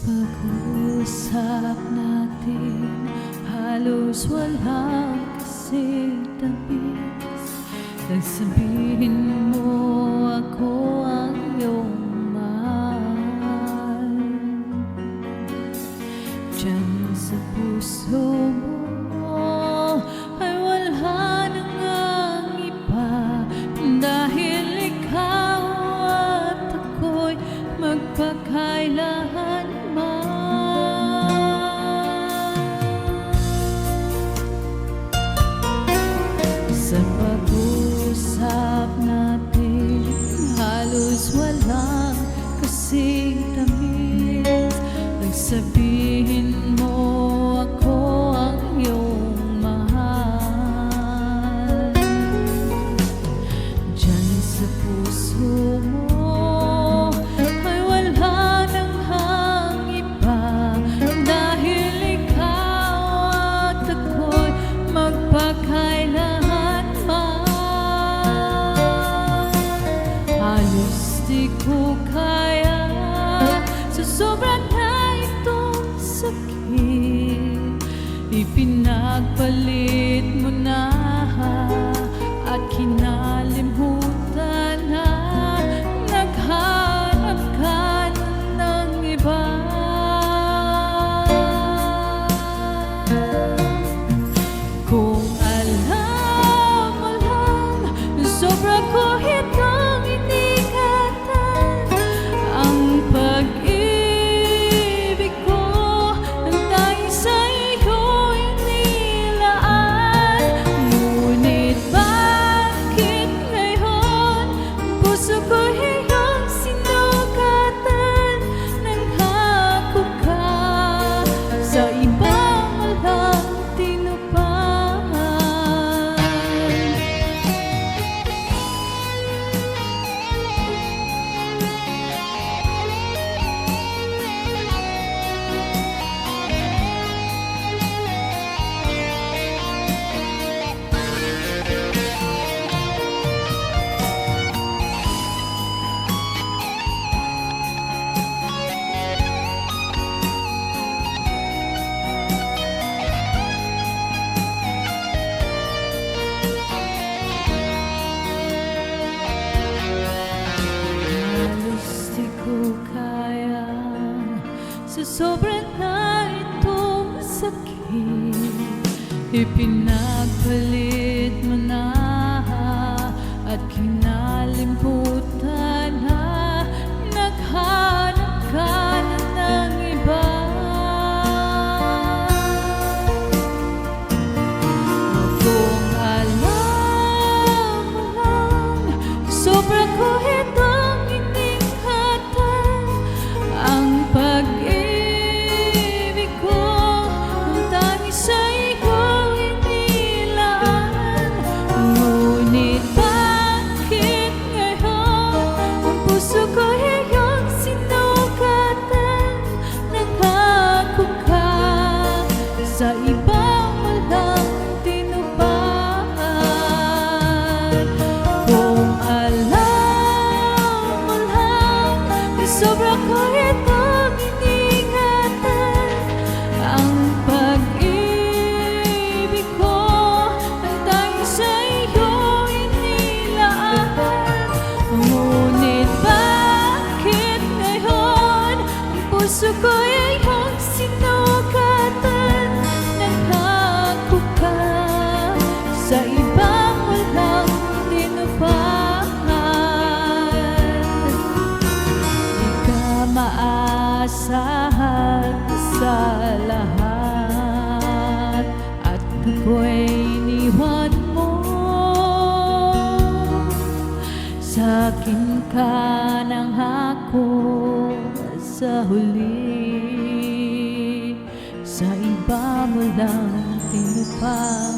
pag-uusap natin, halos walang kasing tamis. Nagsabihin mo ako ang iyong mahal. Diyan sa puso mo ay wala nang ang iba, dahil ikaw at ako'y magpakailanman. Sa pag-usap natin, halos walang kasing tamis. Nagsabihin mo ako ang iyong mahal. Diyan sa puso mo ay wala nang hang iba, dahil ikaw at ako'y magpakailanman. Halos di ko kaya sa sobrang na itong sakit. Ipinagpalit mo na at kinalimutan na. Naghanap ka ng iba. Kung alam mo lang, sobra ko itong inikatan. Ang pag-ibig ko nang dahil sa iyo'y nilaan. Ngunit bakit ngayon puso ko iyong sinugatan? Nanghako ka sa ibang walang tinupad. Halos di ko kaya sa sobrang na itong sakit. Ipinagpalit mo na at kinalimutan na. Naghanap ka na ng iba. Kung alam mo lang, sobra ko itong inikatan. Ang pag-ibig ko nang dahil sa iyo'y nilaan. Ngunit bakit ngayon ang puso ko iyong sinugatan? Nangako ka sa ibang walang tinupad. Kung alam mo lang, sobra ko itong iningatan. Ang pag-ibig ko ang dahil sa iyo'y nilaan. Ngunit bakit ngayon ang puso ko iyong sinugatan? Nangako ka sa ibang walang tinupad. Di ka maasahan sa lahat, at ako'y iniwan mo. Sa'kin ka nang hako sa huli, sa iba mo lang tinupad.